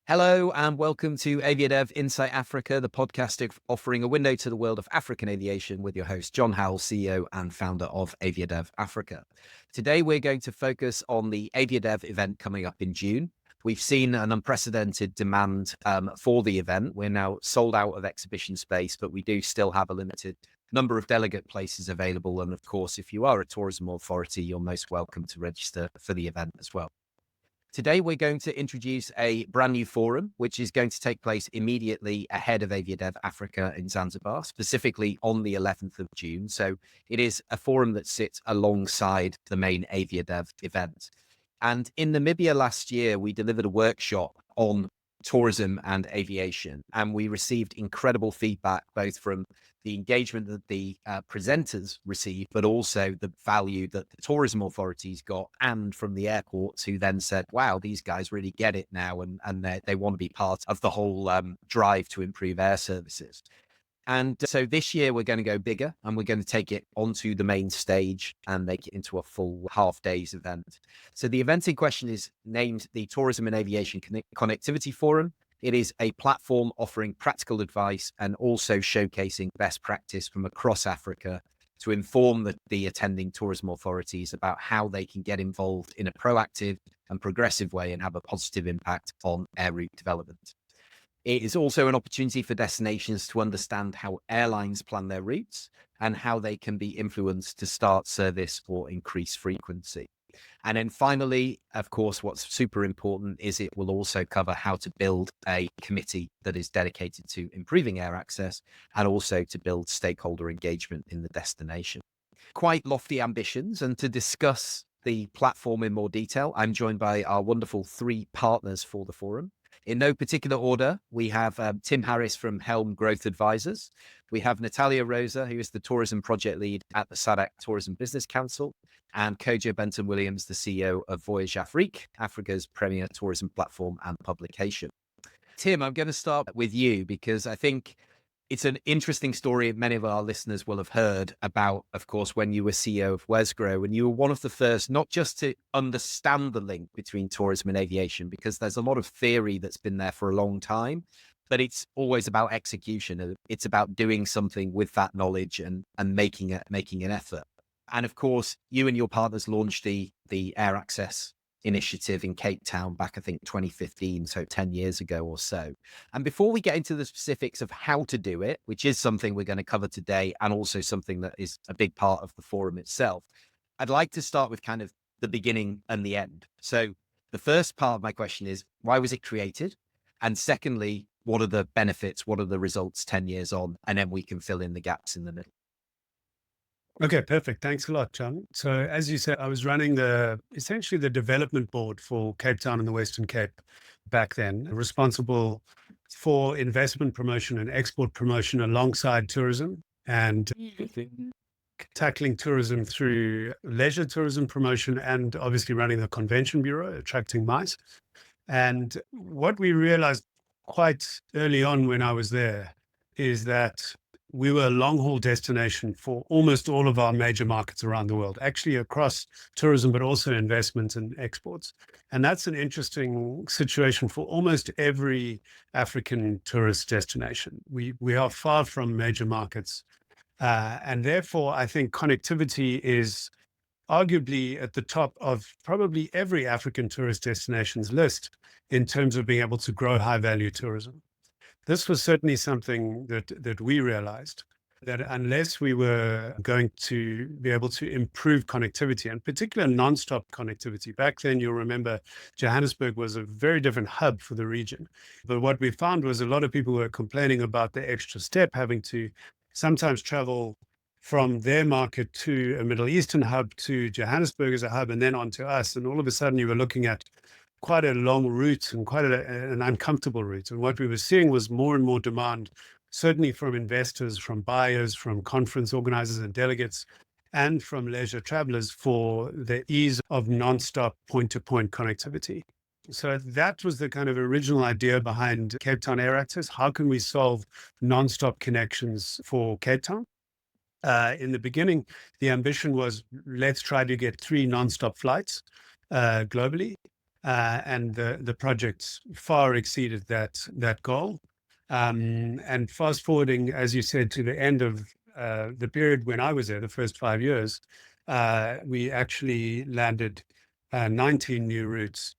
Hello and welcome to AviaDev Insight Africa, the podcast offering a window to the world of African aviation with your host, John Howell, CEO and founder of AviaDev Africa. Today, we're going to focus on the AviaDev event coming up in June. We've seen an unprecedented demand for the event. We're now sold out of exhibition space, but we do still have a limited number of delegate places available. And of course, if you are a tourism authority, you're most welcome to register for the event as well. Today, we're going to introduce a brand new forum, which is going to take place immediately ahead of AviaDev Africa in Zanzibar, specifically on the 11th of June. So it is a forum that sits alongside the main AviaDev event. And in Namibia last year, we delivered a workshop on tourism and aviation, and we received incredible feedback, both from the engagement that the presenters received, but also the value that the tourism authorities got, and from the airports, who then said, wow, these guys really get it now, and they want to be part of the whole drive to improve air services. And so this year we're going to go bigger, and we're going to take it onto the main stage and make it into a full half days event. So the event in question is named the Tourism and Aviation Connectivity Forum. It is a platform offering practical advice and also showcasing best practice from across Africa to inform the attending tourism authorities about how they can get involved in a proactive and progressive way and have a positive impact on air route development. It is also an opportunity for destinations to understand how airlines plan their routes and how they can be influenced to start service or increase frequency. And then finally, of course, what's super important is it will also cover how to build a committee that is dedicated to improving air access and also to build stakeholder engagement in the destination. Quite lofty ambitions. And to discuss the platform in more detail, I'm joined by our wonderful three partners for the forum. In no particular order, we have Tim Harris from Helm Growth Advisors. We have Natalia Rosa, who is the tourism project lead at the SADC Tourism Business Council, and Kojo Bentum-Williams, the CEO of VoyagesAfriq, Africa's premier tourism platform and publication. Tim, I'm going to start with you because I think it's an interesting story many of our listeners will have heard about, of course, when you were CEO of Wesgrow, and you were one of the first, not just to understand the link between tourism and aviation, because there's a lot of theory that's been there for a long time, but it's always about execution. It's about doing something with that knowledge and making an effort. And of course, you and your partners launched the Air Access initiative in Cape Town back, I think, 2015, so 10 years ago or so. And before we get into the specifics of how to do it, which is something we're going to cover today, and also something that is a big part of the forum itself, I'd like to start with kind of the beginning and the end. So the first part of my question is, why was it created? And secondly, what are the benefits? What are the results 10 years on? And then we can fill in the gaps in the middle. Okay, perfect. Thanks a lot, John. So as you said, I was running essentially the development board for Cape Town and the Western Cape back then, responsible for investment promotion and export promotion alongside tourism, and tackling tourism through leisure tourism promotion, and obviously running the convention bureau, attracting MICE. And what we realized quite early on when I was there is that we were a long-haul destination for almost all of our major markets around the world, actually across tourism, but also investments and exports. And that's an interesting situation for almost every African tourist destination. We are far from major markets. And therefore, I think connectivity is arguably at the top of probably every African tourist destination's list in terms of being able to grow high-value tourism. This was certainly something that we realized, that unless we were going to be able to improve connectivity, and particularly non-stop connectivity, back then you'll remember Johannesburg was a very different hub for the region. But what we found was a lot of people were complaining about the extra step, having to sometimes travel from their market to a Middle Eastern hub to Johannesburg as a hub, and then on to us. And all of a sudden you were looking at quite a long route and quite an uncomfortable route. And what we were seeing was more and more demand, certainly from investors, from buyers, from conference organizers and delegates, and from leisure travelers for the ease of non-stop point-to-point connectivity. So that was the kind of original idea behind Cape Town Air Access. How can we solve non-stop connections for Cape Town? In the beginning, the ambition was, let's try to get 3 non-stop flights globally. and the project far exceeded that goal. And fast forwarding, as you said, to the end of the period when I was there, the first 5 years, we actually landed 19 new routes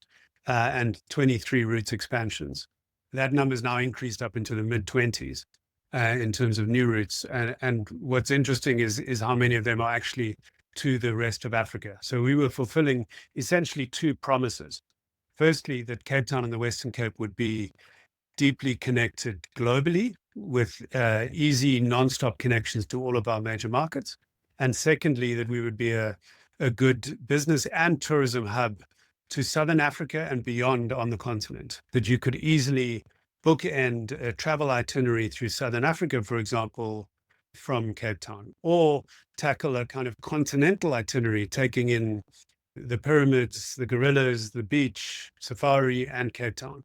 and 23 routes expansions. That number's now increased up into the mid-20s in terms of new routes. And what's interesting is how many of them are actually to the rest of Africa. So we were fulfilling essentially two promises. Firstly, that Cape Town and the Western Cape would be deeply connected globally with easy non-stop connections to all of our major markets. And secondly, that we would be a good business and tourism hub to Southern Africa and beyond on the continent, that you could easily bookend a travel itinerary through Southern Africa, for example, from Cape Town, or tackle a kind of continental itinerary, taking in the pyramids, the gorillas, the beach, safari, and Cape Town.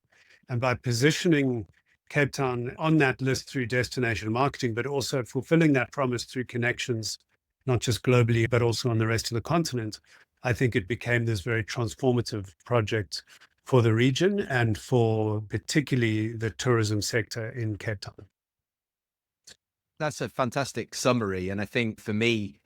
And by positioning Cape Town on that list through destination marketing, but also fulfilling that promise through connections, not just globally, but also on the rest of the continent, I think it became this very transformative project for the region and for particularly the tourism sector in Cape Town. That's a fantastic summary. And I think for me,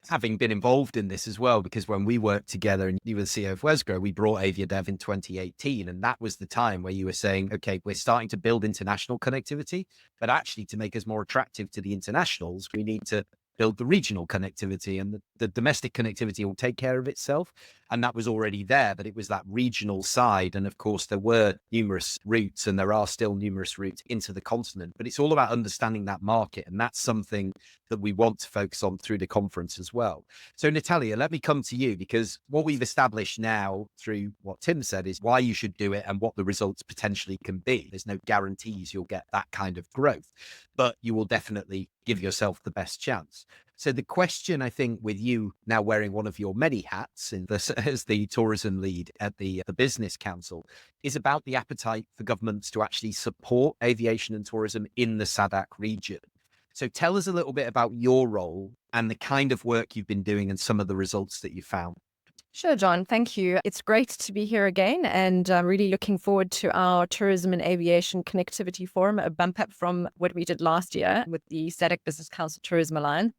having been involved in this as well, because when we worked together and you were the CEO of Wesgro, we brought AviaDev in 2018. And that was the time where you were saying, okay, we're starting to build international connectivity, but actually to make us more attractive to the internationals, we need to build the regional connectivity, and the domestic connectivity will take care of itself. And that was already there, but it was that regional side. And of course, there were numerous routes, and there are still numerous routes into the continent, but it's all about understanding that market. And that's something that we want to focus on through the conference as well. So Natalia, let me come to you, because what we've established now through what Tim said is why you should do it and what the results potentially can be. There's no guarantees you'll get that kind of growth, but you will definitely give yourself the best chance. So the question, I think, with you now wearing one of your many hats as the tourism lead at the Business Council, is about the appetite for governments to actually support aviation and tourism in the SADC region. So tell us a little bit about your role and the kind of work you've been doing and some of the results that you found. Sure, John. Thank you. It's great to be here again, and I'm really looking forward to our Tourism and Aviation Connectivity Forum, a bump up from what we did last year with the SADC Business Council Tourism Alliance.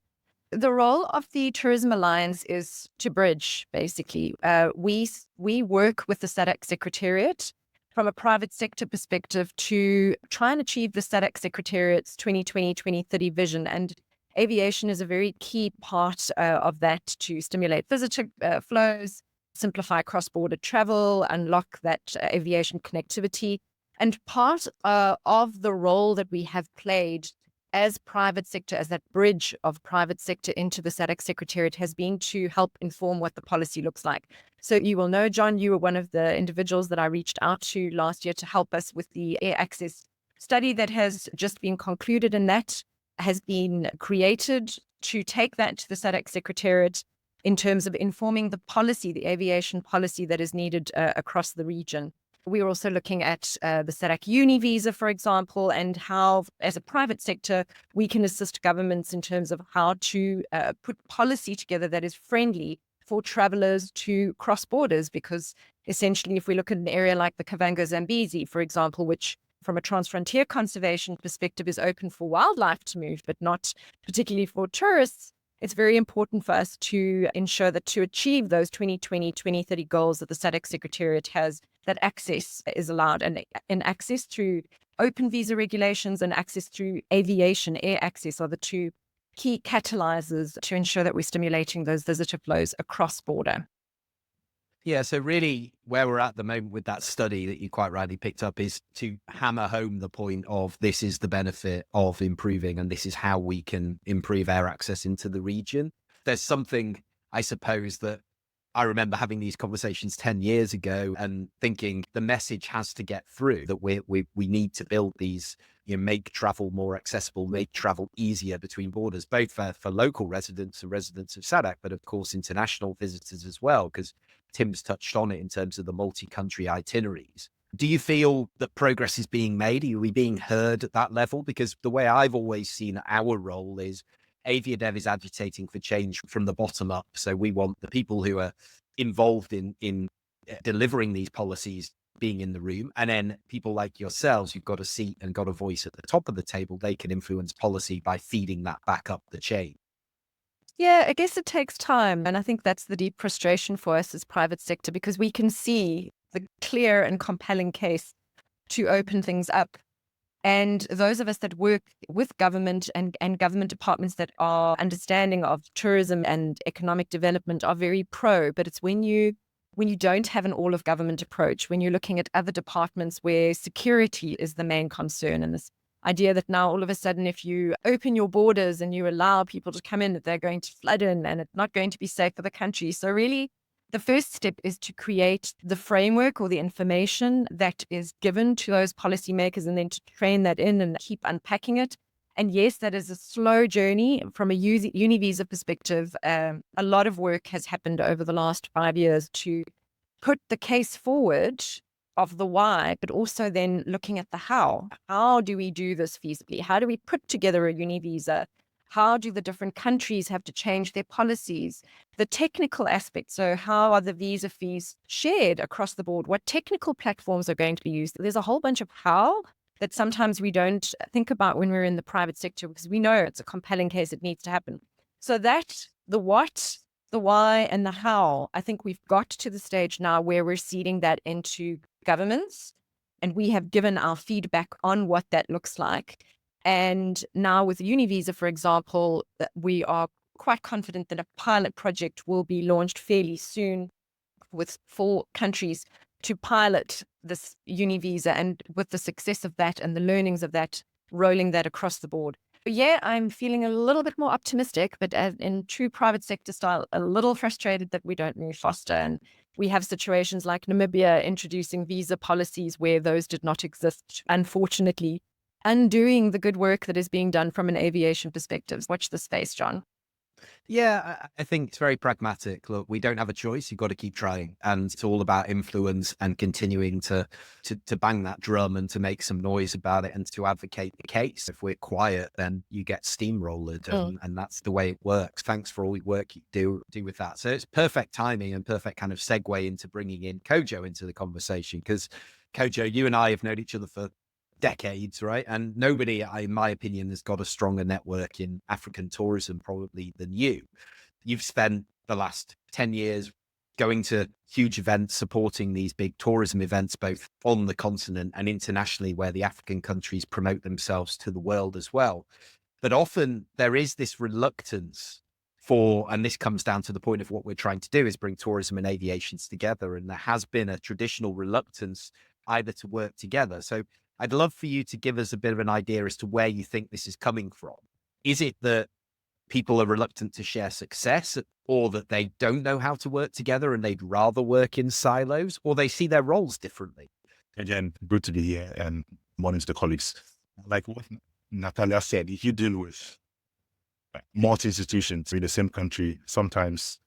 The role of the Tourism Alliance is to bridge, basically. We work with the SADC Secretariat from a private sector perspective to try and achieve the SADC Secretariat's 2020-2030 vision. And aviation is a very key part of that, to stimulate visitor flows, simplify cross-border travel, unlock that aviation connectivity. And part of the role that we have played as private sector, as that bridge of private sector into the SADC Secretariat, has been to help inform what the policy looks like. So you will know, John, you were one of the individuals that I reached out to last year to help us with the air access study that has just been concluded, and that has been created to take that to the SADC Secretariat in terms of informing the policy, the aviation policy that is needed across the region. We are also looking at the SADC uni visa, for example, and how, as a private sector, we can assist governments in terms of how to put policy together that is friendly for travelers to cross borders. Because essentially, if we look at an area like the Kavango Zambezi, for example, which from a transfrontier conservation perspective is open for wildlife to move, but not particularly for tourists, it's very important for us to ensure that to achieve those 2020, 2030 goals that the SADC Secretariat has, that access is allowed, and access through open visa regulations and access through aviation, air access, are the two key catalyzers to ensure that we're stimulating those visitor flows across border. Yeah, so really where we're at the moment with that study that you quite rightly picked up is to hammer home the point of this is the benefit of improving, and this is how we can improve air access into the region. There's something, I suppose, that I remember having these conversations 10 years ago and thinking the message has to get through, that we need to build these, make travel more accessible, make travel easier between borders, both for local residents and residents of SADC, but of course international visitors as well, because Tim's touched on it in terms of the multi-country itineraries. Do you feel that progress is being made? Are we being heard at that level? Because the way I've always seen our role is AviaDev is agitating for change from the bottom up. So we want the people who are involved in delivering these policies being in the room. And then people like yourselves, who've got a seat and got a voice at the top of the table, they can influence policy by feeding that back up the chain. Yeah, I guess it takes time. And I think that's the deep frustration for us as private sector, because we can see the clear and compelling case to open things up. And those of us that work with government and government departments that are understanding of tourism and economic development are very pro. But it's when you don't have an all of government approach, when you're looking at other departments where security is the main concern, and this idea that now all of a sudden, if you open your borders and you allow people to come in, that they're going to flood in and it's not going to be safe for the country. So really, the first step is to create the framework or the information that is given to those policymakers, and then to train that in and keep unpacking it. And yes, that is a slow journey from a uni visa perspective. A lot of work has happened over the last 5 years to put the case forward of the why, but also then looking at the how. How do we do this feasibly? How do we put together a uni visa? How do the different countries have to change their policies? The technical aspects. So how are the visa fees shared across the board? What technical platforms are going to be used? There's a whole bunch of how that sometimes we don't think about when we're in the private sector, because we know it's a compelling case, it needs to happen. So that, the what, the why, and the how, I think we've got to the stage now where we're seeding that into governments, and we have given our feedback on what that looks like. And now with Univisa, for example, we are quite confident that a pilot project will be launched fairly soon with 4 countries to pilot this Univisa, and with the success of that and the learnings of that, rolling that across the board. But yeah, I'm feeling a little bit more optimistic, but in true private sector style, a little frustrated that we don't move faster. And we have situations like Namibia introducing visa policies where those did not exist, unfortunately, undoing the good work that is being done from an aviation perspective. Watch this space, John. Yeah, I think it's very pragmatic. Look, we don't have a choice. You've got to keep trying. And it's all about influence and continuing to bang that drum and to make some noise about it and to advocate the case. If we're quiet, then you get steamrolled, and that's the way it works. Thanks for all the work you do with that. So it's perfect timing and perfect kind of segue into bringing in Kojo into the conversation, because Kojo, you and I have known each other for decades, right? And nobody, in my opinion, has got a stronger network in African tourism probably than you. You've spent the last 10 years going to huge events, supporting these big tourism events, both on the continent and internationally, where the African countries promote themselves to the world as well. But often there is this reluctance for, and this comes down to the point of what we're trying to do, is bring tourism and aviation together. And there has been a traditional reluctance either to work together. So I'd love for you to give us a bit of an idea as to where you think this is coming from. Is it that people are reluctant to share success, or that they don't know how to work together and they'd rather work in silos, or they see their roles differently? Again, good to be here, and morning to the colleagues. Like what Natalia said, if you deal with multi-institutions in the same country, sometimes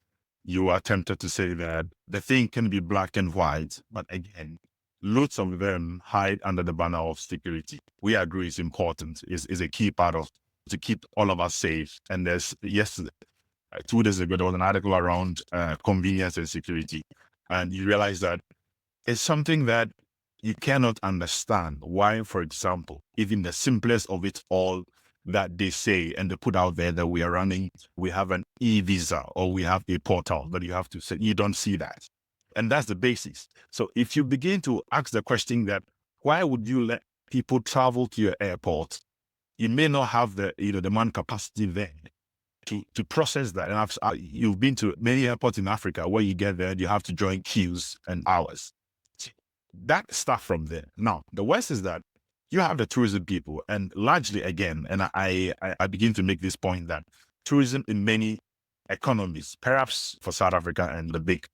you are tempted to say that the thing can be black and white, but again, lots of them hide under the banner of security. We agree it's important, is a key part of to keep all of us safe. And there's, yesterday, 2 days ago, there was an article around convenience and security. And you realize that it's something that you cannot understand why, for example, even the simplest of it all that they say and they put out there that we have an e-visa or we have a portal that you have to say, you don't see that. And that's the basis. So if you begin to ask the question that, why would you let people travel to your airport? You may not have the man capacity there to process that. And you've been to many airports in Africa where you get there, you have to join queues and hours. That stuff from there. Now, the worst is that you have the tourism people, and largely again, and I begin to make this point that tourism in many economies, perhaps for South Africa and the big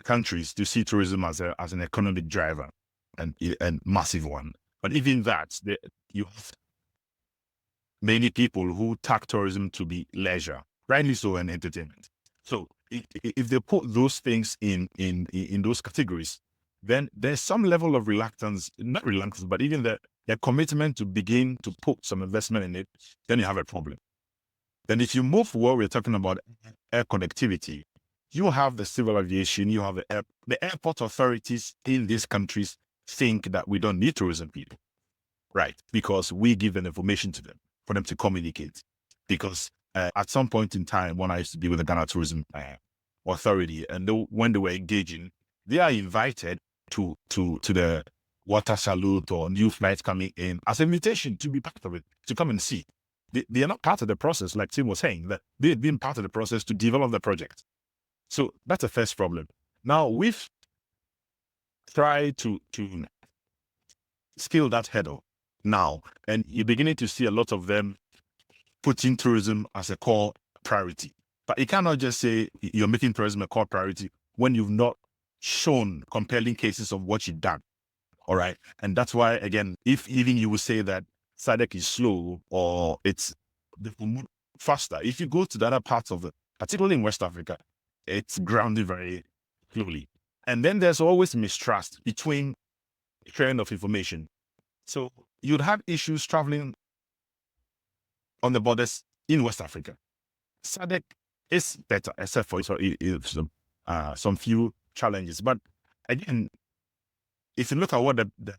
countries, to see tourism as an economic driver and massive one. But even that, you have many people who tag tourism to be leisure, rightly so, and entertainment. So if they put those things in those categories, then there's some level of reluctance, not reluctance, but even the commitment to begin to put some investment in it, then you have a problem. Then if you move to what we're talking about, air connectivity, you have the civil aviation, you have the airport authorities in these countries think that we don't need tourism people, right? Because we give them information to them for them to communicate. Because at some point in time, when I used to be with the Ghana Tourism Authority, and when they were engaging, they are invited to the water salute or new flights coming in as an invitation to be part of it, to come and see. They are not part of the process, like Tim was saying, that they've been part of the process to develop the project. So that's the first problem. Now we've tried to scale that hurdle now, and you're beginning to see a lot of them putting tourism as a core priority. But you cannot just say you're making tourism a core priority when you've not shown compelling cases of what you've done. All right. And that's why, again, if even you would say that SADC is slow or it's faster, if you go to the other parts of it, particularly in West Africa, it's grounded very slowly. And then there's always mistrust between sharing of information. So you'd have issues traveling on the borders in West Africa. SADC is better, except for some few challenges. But again, if you look at what the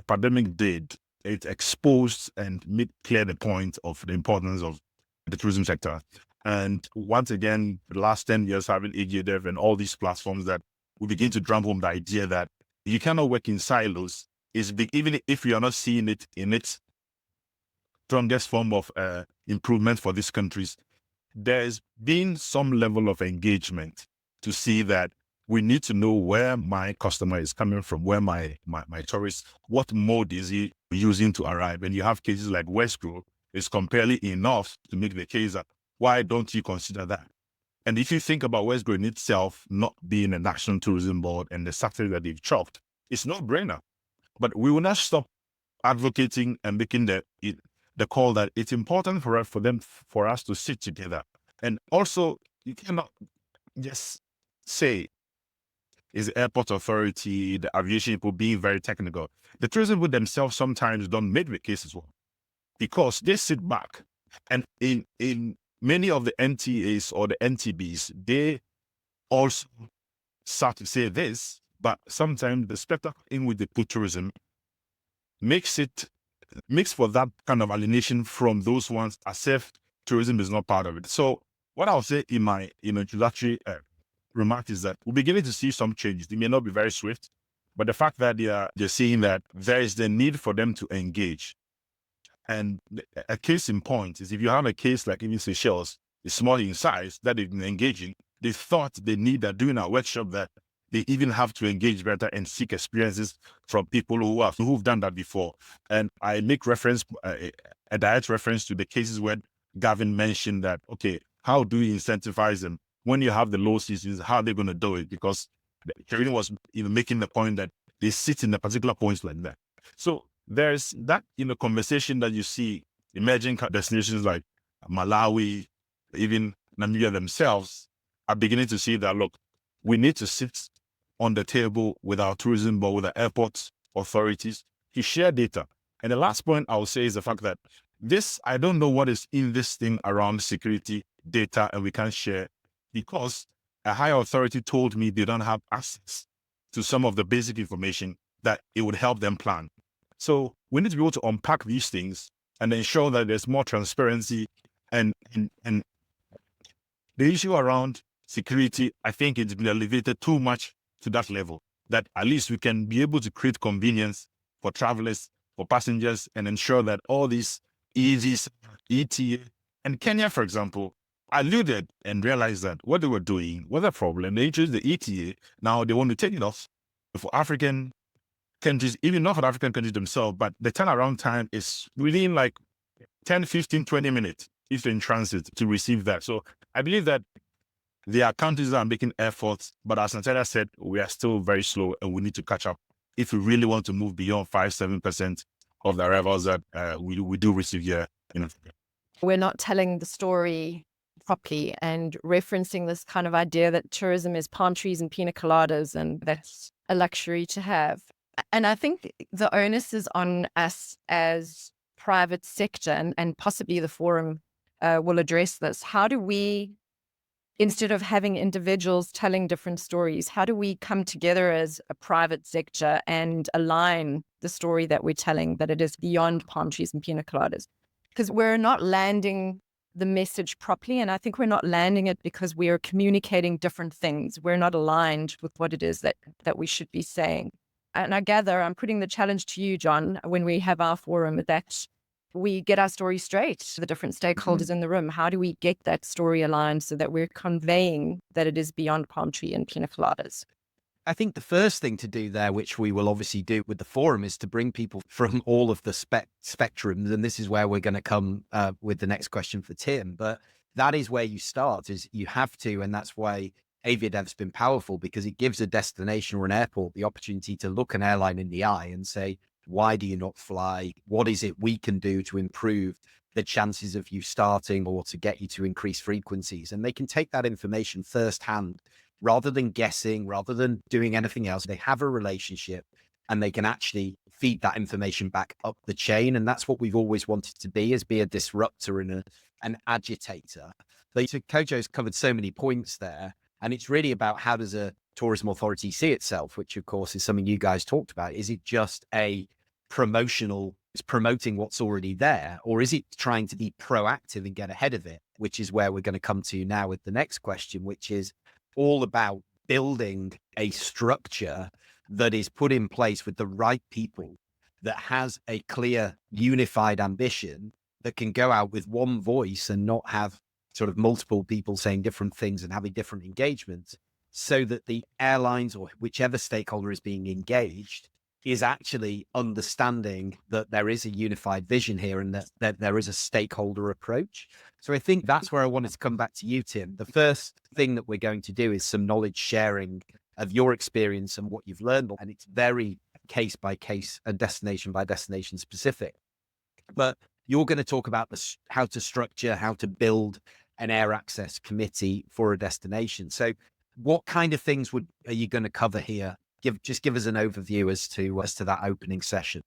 pandemic did, it exposed and made clear the point of the importance of the tourism sector. And once again, the last 10 years, having AviaDev and all these platforms, that we begin to drum home the idea that you cannot work in silos. Is big, even if you are not seeing it in its strongest form of improvement for these countries. There's been some level of engagement to see that we need to know where my customer is coming from, where my tourist, what mode is he using to arrive. And you have cases like Westgrow is compelling enough to make the case that why don't you consider that? And if you think about Westgrow in itself not being a national tourism board and the subsidy that they've chopped, it's no brainer. But we will not stop advocating and making the call that it's important for us to sit together. And also, you cannot just say is the airport authority, the aviation people being very technical. The tourism people themselves sometimes don't make the case as well, because they sit back, and in many of the NTAs or the NTBs, they also start to say this, but sometimes the spectacle in which they put tourism makes for that kind of alienation from those ones as if tourism is not part of it. So what I'll say in my introductory remark is that we're beginning to see some changes. They may not be very swift, but the fact that they're seeing that there is the need for them to engage. And a case in point is if you have a case like even Seychelles, it's small in size, that they've been engaging, they thought they need that doing a workshop that they even have to engage better and seek experiences from people who've done that before. And I make reference, a direct reference to the cases where Gavin mentioned that, okay, how do you incentivize them? When you have the low seasons, how are they going to do it? Because Karina was making the point that they sit in a particular points like that. So there's that conversation that you see emerging destinations like Malawi, even Namibia themselves are beginning to see that, look, we need to sit on the table with our tourism board, with the airport authorities to share data. And the last point I will say is the fact that I don't know what is in this thing around security data and we can't share, because a higher authority told me they don't have access to some of the basic information that it would help them plan. So we need to be able to unpack these things and ensure that there's more transparency. And the issue around security, I think it's been elevated too much to that level, that at least we can be able to create convenience for travelers, for passengers, and ensure that all these EVs, ETA, and Kenya, for example, alluded and realized that what they were doing was a problem. They introduced the ETA. Now they want to take it off for African countries, even not for African countries themselves, but the turnaround time is within like 10, 15, 20 minutes if they're in transit to receive that. So I believe that there are countries that are making efforts, but as Natalia said, we are still very slow and we need to catch up if we really want to move beyond 5-7% of the arrivals that we do receive here in Africa. We're not telling the story properly and referencing this kind of idea that tourism is palm trees and pina coladas and that's a luxury to have. And I think the onus is on us as private sector, and possibly the forum will address this. How do we instead of having individuals telling different stories, how do we come together as a private sector and align the story that we're telling, that it is beyond palm trees and pina coladas? Because we're not landing the message properly. And I think we're not landing it because we are communicating different things. We're not aligned with what it is that we should be saying. And I gather I'm putting the challenge to you, John, when we have our forum, that we get our story straight to the different stakeholders in the room. How do we get that story aligned so that we're conveying that it is beyond palm tree and pina coladas? I think the first thing to do there, which we will obviously do with the forum, is to bring people from all of the spectrums. And this is where we're going to come with the next question for Tim. But that is where you start, is you have to. And that's why AviaDev's been powerful, because it gives a destination or an airport the opportunity to look an airline in the eye and say, why do you not fly? What is it we can do to improve the chances of you starting or to get you to increase frequencies? And they can take that information firsthand rather than guessing, rather than doing anything else. They have a relationship and they can actually feed that information back up the chain. And that's what we've always wanted to be a disruptor and an agitator. But Kojo's covered so many points there. And it's really about, how does a tourism authority see itself, which of course is something you guys talked about. Is it just a it's promoting what's already there, or is it trying to be proactive and get ahead of it, which is where we're going to come to now with the next question, which is all about building a structure that is put in place with the right people, that has a clear, unified ambition, that can go out with one voice and not have sort of multiple people saying different things and having different engagements, so that the airlines or whichever stakeholder is being engaged is actually understanding that there is a unified vision here and that there is a stakeholder approach. So I think that's where I wanted to come back to you, Tim. The first thing that we're going to do is some knowledge sharing of your experience and what you've learned. And it's very case by case and destination by destination specific. But you're going to talk about how to structure, how to build an air access committee for a destination. So what kind of things are you going to cover here? Just give us an overview as to that opening session.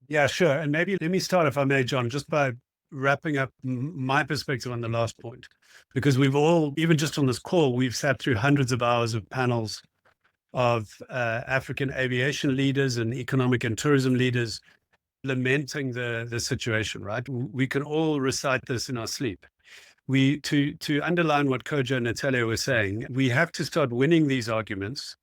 Yeah, sure. And maybe let me start, if I may, John, just by wrapping up my perspective on the last point, because we've all, even just on this call, we've sat through hundreds of hours of panels of African aviation leaders and economic and tourism leaders lamenting the situation, right? We can all recite this in our sleep. To underline what Kojo and Natalia were saying, we have to start winning these arguments.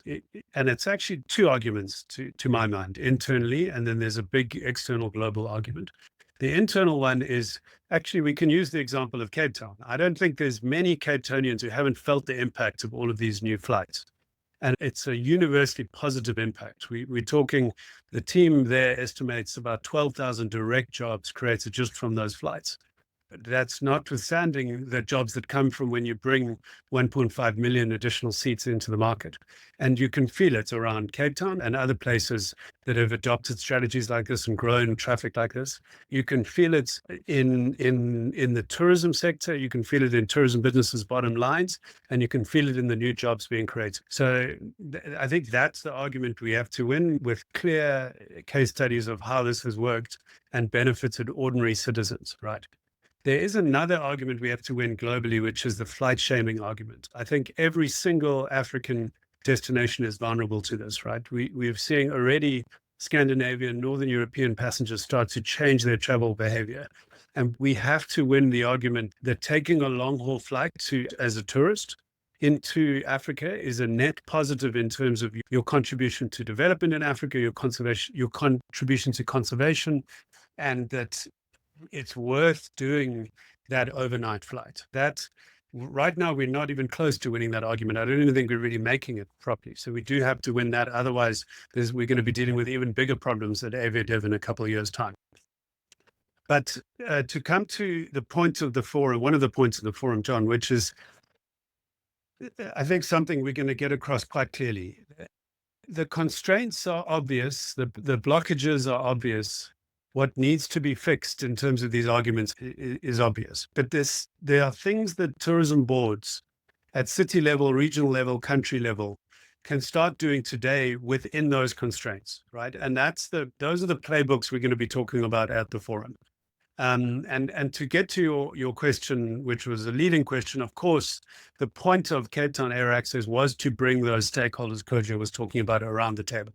And it's actually two arguments to my mind, internally, and then there's a big external global argument. The internal one is, actually, we can use the example of Cape Town. I don't think there's many Cape Townians who haven't felt the impact of all of these new flights. And it's a universally positive impact. We're talking, the team there estimates about 12,000 direct jobs created just from those flights. That's notwithstanding the jobs that come from when you bring 1.5 million additional seats into the market. And you can feel it around Cape Town and other places that have adopted strategies like this and grown traffic like this. You can feel it in the tourism sector. You can feel it in tourism businesses' bottom lines, and you can feel it in the new jobs being created. So I think that's the argument we have to win, with clear case studies of how this has worked and benefited ordinary citizens, right? There is another argument we have to win globally, which is the flight shaming argument. I think every single African destination is vulnerable to this, right? We're seeing already Scandinavian, Northern European passengers start to change their travel behavior. And we have to win the argument that taking a long-haul flight as a tourist into Africa is a net positive in terms of your contribution to development in Africa, your contribution to conservation, and that it's worth doing that overnight flight. That right now, we're not even close to winning that argument. I don't even think we're really making it properly. So we do have to win that. Otherwise, we're going to be dealing with even bigger problems at AviaDev in a couple of years' time. But to come to the point of the forum, one of the points of the forum, John, which is, I think, something we're going to get across quite clearly. The constraints are obvious. The blockages are obvious. What needs to be fixed in terms of these arguments is obvious. But there are things that tourism boards at city level, regional level, country level can start doing today within those constraints, right? And those are the playbooks we're going to be talking about at the forum. And to get to your question, which was a leading question, of course, the point of Cape Town Air Access was to bring those stakeholders Kojo was talking about around the table.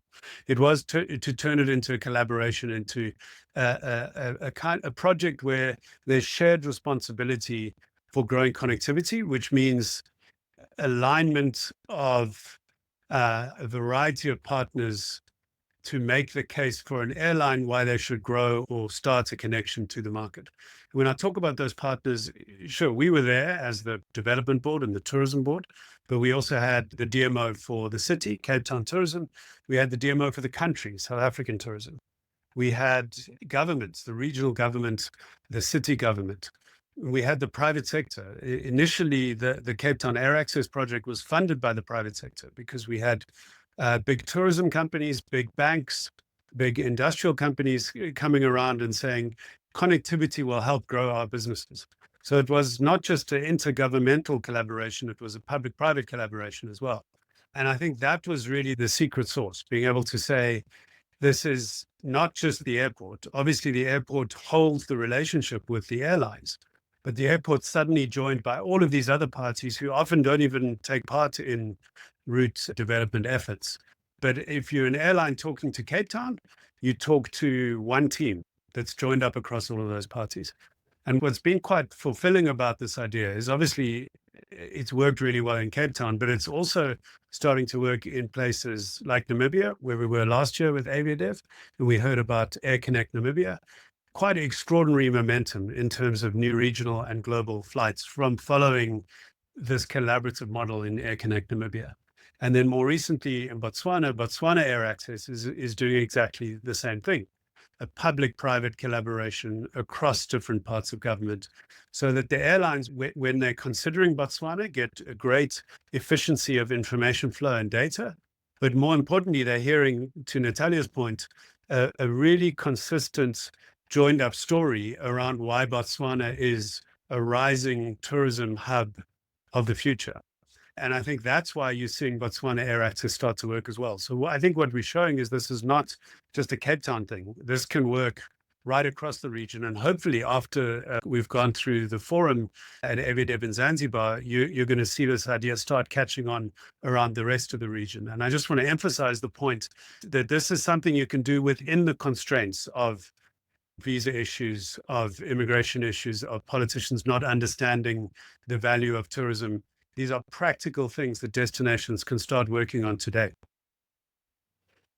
It was to turn it into a collaboration, into a project where there's shared responsibility for growing connectivity, which means alignment of a variety of partners to make the case for an airline why they should grow or start a connection to the market. When I talk about those partners, sure, we were there as the development board and the tourism board, but we also had the DMO for the city, Cape Town Tourism. We had the DMO for the country, South African Tourism. We had governments, the regional government, the city government. We had the private sector. Initially, the Cape Town Air Access project was funded by the private sector because we had big tourism companies, big banks, big industrial companies coming around and saying connectivity will help grow our businesses. So it was not just an intergovernmental collaboration, it was a public-private collaboration as well. And I think that was really the secret sauce, being able to say, this is not just the airport. Obviously, the airport holds the relationship with the airlines, but the airport's suddenly joined by all of these other parties who often don't even take part in route development efforts. But if you're an airline talking to Cape Town, you talk to one team that's joined up across all of those parties. And what's been quite fulfilling about this idea is obviously it's worked really well in Cape Town, but it's also starting to work in places like Namibia, where we were last year with AviaDev, and we heard about Air Connect Namibia. Quite extraordinary momentum in terms of new regional and global flights from following this collaborative model in Air Connect Namibia. And then more recently in Botswana Air Access is doing exactly the same thing, a public-private collaboration across different parts of government so that the airlines, when they're considering Botswana, get a great efficiency of information flow and data. But more importantly, they're hearing, to Natalia's point, a really consistent joined up story around why Botswana is a rising tourism hub of the future. And I think that's why you're seeing Botswana Air Access start to work as well. So I think what we're showing is this is not just a Cape Town thing. This can work right across the region. And hopefully after we've gone through the forum at AviaDev in Zanzibar, you're going to see this idea start catching on around the rest of the region. And I just want to emphasize the point that this is something you can do within the constraints of visa issues, of immigration issues, of politicians not understanding the value of tourism. These are practical things that destinations can start working on today.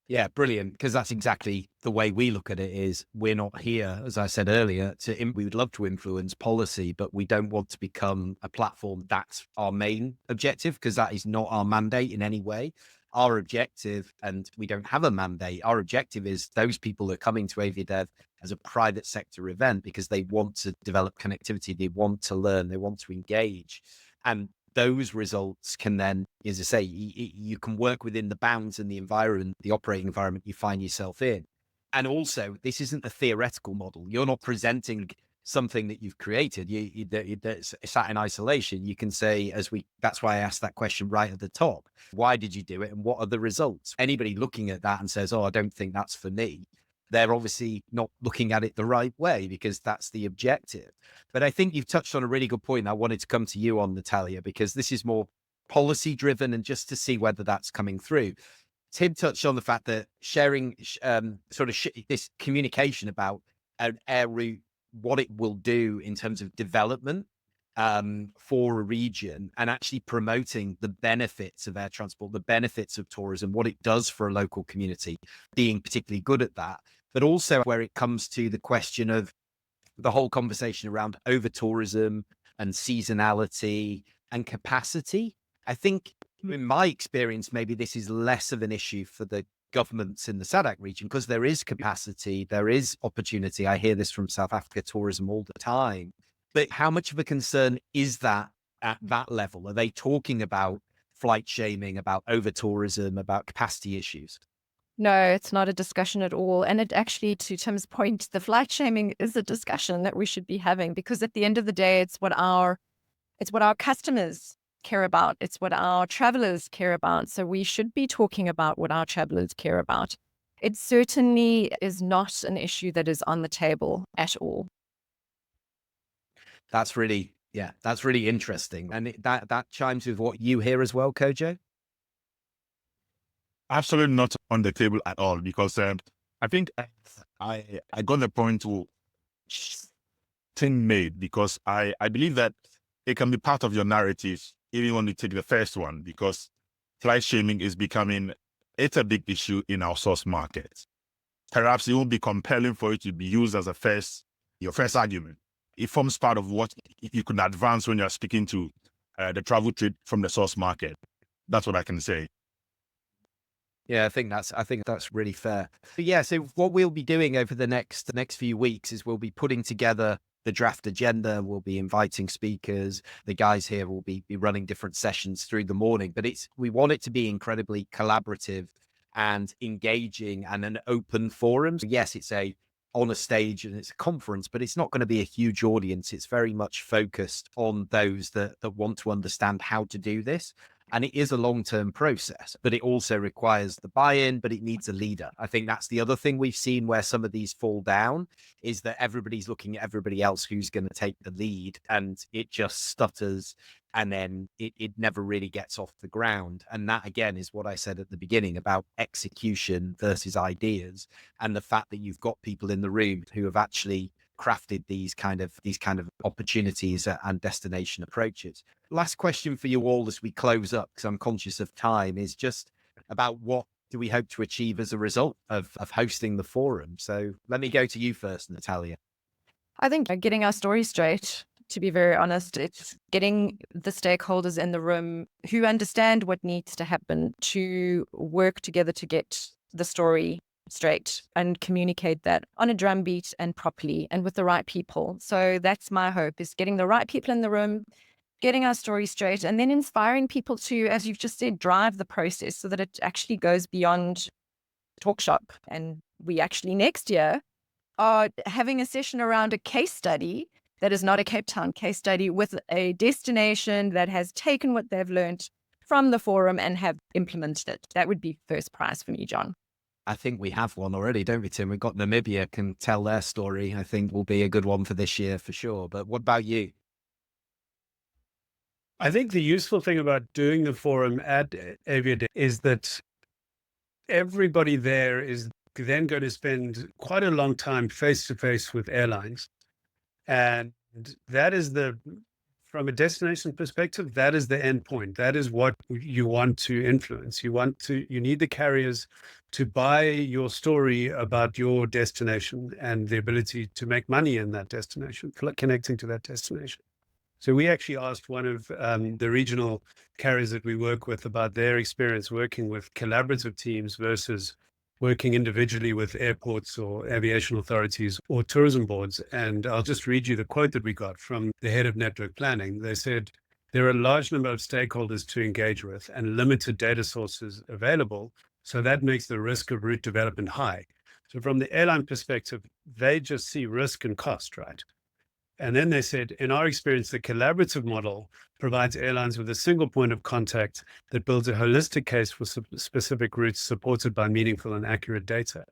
Yeah, brilliant. Because that's exactly the way we look at it is we're not here, as I said earlier, we would love to influence policy, but we don't want to become a platform that's our main objective because that is not our mandate in any way. Our objective, and we don't have a mandate, our objective is those people that are coming to AviaDev as a private sector event because they want to develop connectivity, they want to learn, they want to engage. And those results can then, as I say, you can work within the bounds and the environment, the operating environment you find yourself in. And also, this isn't a theoretical model. You're not presenting something that you've created. It's sat in isolation. You can say, that's why I asked that question right at the top. Why did you do it? And what are the results? Anybody looking at that and says, oh, I don't think that's for me, they're obviously not looking at it the right way because that's the objective. But I think you've touched on a really good point. I wanted to come to you on, Natalia, because this is more policy driven and just to see whether that's coming through. Tim touched on the fact that sharing this communication about an air route, what it will do in terms of development for a region and actually promoting the benefits of air transport, the benefits of tourism, what it does for a local community, being particularly good at that. But also where it comes to the question of the whole conversation around over tourism and seasonality and capacity. I think in my experience, maybe this is less of an issue for the governments in the SADC region because there is capacity, there is opportunity. I hear this from South Africa tourism all the time. But how much of a concern is that at that level? Are they talking about flight shaming, about over tourism, about capacity issues? No, it's not a discussion at all. And it actually, to Tim's point, the flight shaming is a discussion that we should be having because at the end of the day, it's what our customers care about. It's what our travelers care about. So we should be talking about what our travelers care about. It certainly is not an issue that is on the table at all. That's really, that's really interesting. And that chimes with what you hear as well, Kojo? Absolutely not on the table at all, because I think I got the point to thing made, because I believe that it can be part of your narrative, even when you take the first one, because flight shaming is becoming, it's a big issue in our source market. Perhaps it won't be compelling for it to be used as your first argument. It forms part of what you could advance when you're speaking to the travel trade from the source market. That's what I can say. Yeah, I think that's really fair. But yeah, so what we'll be doing over the next few weeks is we'll be putting together the draft agenda. We'll be inviting speakers. The guys here will be running different sessions through the morning, but we want it to be incredibly collaborative and engaging and an open forum. So yes, it's on a stage and it's a conference, but it's not going to be a huge audience. It's very much focused on those that want to understand how to do this. And it is a long-term process, but it also requires the buy-in, but it needs a leader. I think that's the other thing we've seen where some of these fall down, is that everybody's looking at everybody else who's going to take the lead, and it just stutters, and then it never really gets off the ground. And that, again, is what I said at the beginning about execution versus ideas, and the fact that you've got people in the room who have actually crafted these kind of opportunities and destination approaches. Last question for you all as we close up, because I'm conscious of time, is just about what do we hope to achieve as a result of hosting the forum. So let me go to you first, Natalia. I think getting our story straight, to be very honest, it's getting the stakeholders in the room who understand what needs to happen to work together to get the story straight and communicate that on a drumbeat and properly and with the right people. So that's my hope, is getting the right people in the room, getting our story straight, and then inspiring people to, as you've just said, drive the process so that it actually goes beyond talk shop. And we actually next year are having a session around a case study that is not a Cape Town case study, with a destination that has taken what they've learned from the forum and have implemented it. That would be first prize for me, John. I think we have one already, don't we, Tim? We've got Namibia can tell their story. I think will be a good one for this year for sure. But what about you? I think the useful thing about doing the forum at AviaDev is that everybody there is then going to spend quite a long time face to face with airlines. And that is from a destination perspective, that is the end point. That is what you want to influence. You need the carriers to buy your story about your destination and the ability to make money in that destination, connecting to that destination. So we actually asked one of the regional carriers that we work with about their experience working with collaborative teams versus working individually with airports or aviation authorities or tourism boards. And I'll just read you the quote that we got from the head of network planning. They said, there are a large number of stakeholders to engage with and limited data sources available. So that makes the risk of route development high. So from the airline perspective, they just see risk and cost, right? And then they said, in our experience, the collaborative model provides airlines with a single point of contact that builds a holistic case for specific routes supported by meaningful and accurate data.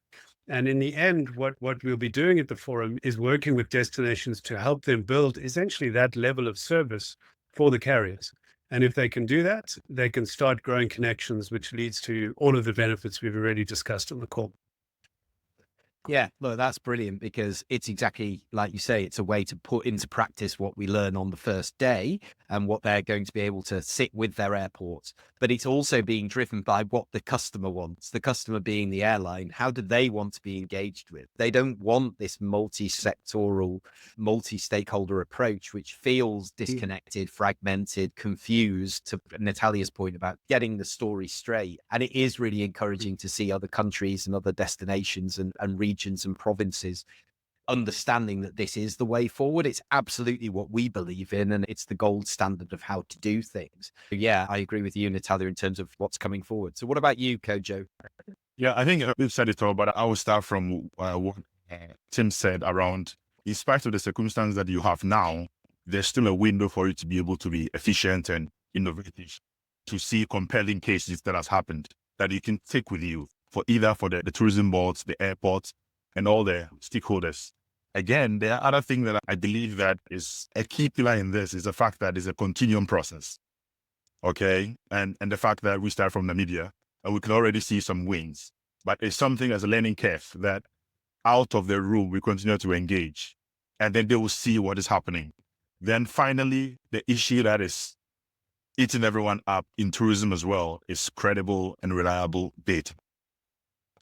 And in the end, what we'll be doing at the forum is working with destinations to help them build essentially that level of service for the carriers. And if they can do that, they can start growing connections, which leads to all of the benefits we've already discussed on the call. Yeah, look, that's brilliant, because it's exactly like you say, it's a way to put into practice what we learn on the first day and what they're going to be able to sit with their airports. But it's also being driven by what the customer wants, the customer being the airline. How do they want to be engaged with? They don't want this multi-sectoral, multi-stakeholder approach, which feels disconnected, fragmented, confused, to Natalia's point about getting the story straight. And it is really encouraging to see other countries and other destinations and regions and provinces understanding that this is the way forward. It's absolutely what we believe in, and it's the gold standard of how to do things. Yeah, I agree with you, Natalia, in terms of what's coming forward. So what about you, Kojo? Yeah, I think we've said it all, but I will start from what Tim said around, in spite of the circumstance that you have now, there's still a window for you to be able to be efficient and innovative, to see compelling cases that has happened that you can take with you for the tourism boards, the airports, and all the stakeholders. again, there are other things that I believe that is a key pillar in this is the fact that it's a continuum process. Okay. And the fact that we start from Namibia and we can already see some wins, but it's something as a learning curve that out of the room, we continue to engage and then they will see what is happening. Then finally, the issue that is eating everyone up in tourism as well is credible and reliable data.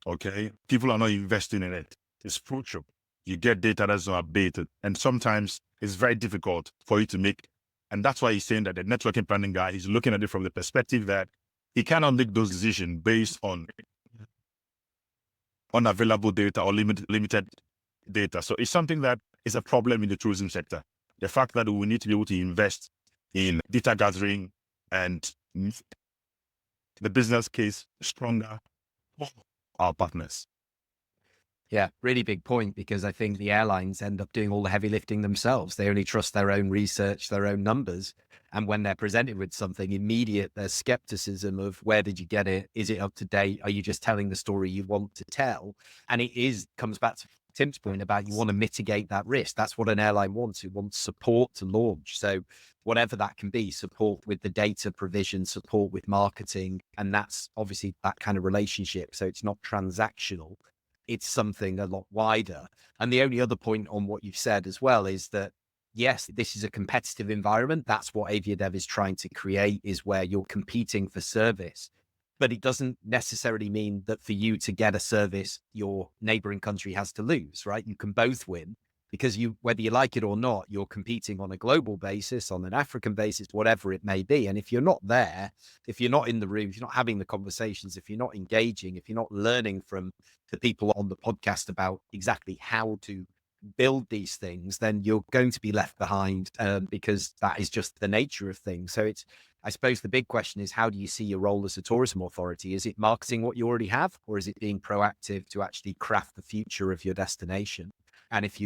Okay. People are not investing in it. It's crucial. You get data that's not updated. And sometimes it's very difficult for you to make. And that's why he's saying that the networking planning guy is looking at it from the perspective that he cannot make those decisions based on unavailable data or limited data. So it's something that is a problem in the tourism sector. The fact that we need to be able to invest in data gathering and the business case stronger for our partners. Yeah, really big point, because I think the airlines end up doing all the heavy lifting themselves. They only trust their own research, their own numbers. And when they're presented with something immediate, there's skepticism of where did you get it? Is it up to date? Are you just telling the story you want to tell? And comes back to Tim's point about you want to mitigate that risk. That's what an airline wants. It wants support to launch. So whatever that can be, support with the data provision, support with marketing. And that's obviously that kind of relationship. So it's not transactional. It's something a lot wider. And the only other point on what you've said as well is that, yes, this is a competitive environment. That's what AviaDev is trying to create, is where you're competing for service. But it doesn't necessarily mean that for you to get a service, your neighboring country has to lose, right? You can both win, because whether you like it or not, you're competing on a global basis, on an African basis, whatever it may be. And if you're not there, if you're not in the room, if you're not having the conversations, if you're not engaging, if you're not learning from the people on the podcast about exactly how to build these things, then you're going to be left behind, because that is just the nature of things. So I suppose the big question is, how do you see your role as a tourism authority? Is it marketing what you already have, or is it being proactive to actually craft the future of your destination? And if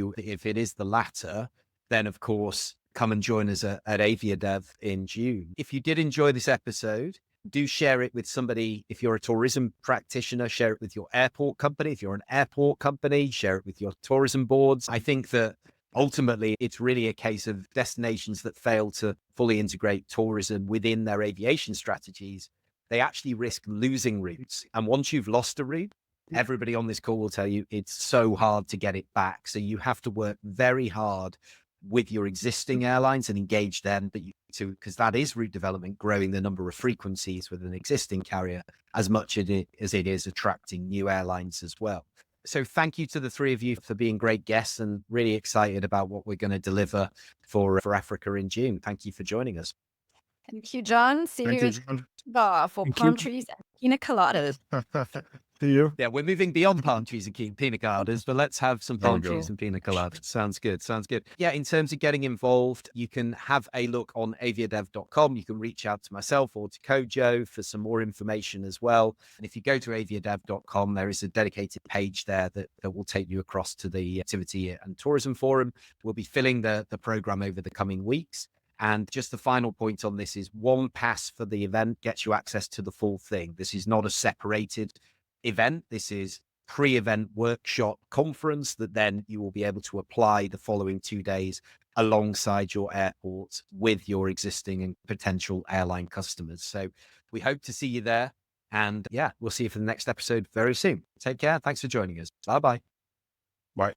it is the latter, then of course, come and join us at AviaDev in June. If you did enjoy this episode, do share it with somebody. If you're a tourism practitioner, share it with your airport company. If you're an airport company, share it with your tourism boards. I think that ultimately it's really a case of destinations that fail to fully integrate tourism within their aviation strategies. They actually risk losing routes. And once you've lost a route, everybody on this call will tell you it's so hard to get it back. So you have to work very hard with your existing airlines and engage them, because that is route development, growing the number of frequencies with an existing carrier as much as it is attracting new airlines as well. So thank you to the three of you for being great guests, and really excited about what we're going to deliver for Africa in June. Thank you for joining us. Thank you, John. See Thank you you, John. for Thank palm you. trees and pina coladas. See you. Yeah, we're moving beyond palm trees and pina coladas, but let's have some There we palm go. trees and pina coladas. Sounds good. Sounds good. Yeah, in terms of getting involved, you can have a look on aviadev.com. You can reach out to myself or to Kojo for some more information as well. And if you go to aviadev.com, there is a dedicated page there that will take you across to the Activity and Tourism Forum. We'll be filling the program over the coming weeks. And just the final point on this is, one pass for the event gets you access to the full thing. This is not a separated event. This is pre-event workshop conference that then you will be able to apply the following 2 days alongside your airport with your existing and potential airline customers. So we hope to see you there. And yeah, we'll see you for the next episode very soon. Take care. Thanks for joining us. Bye-bye. Bye.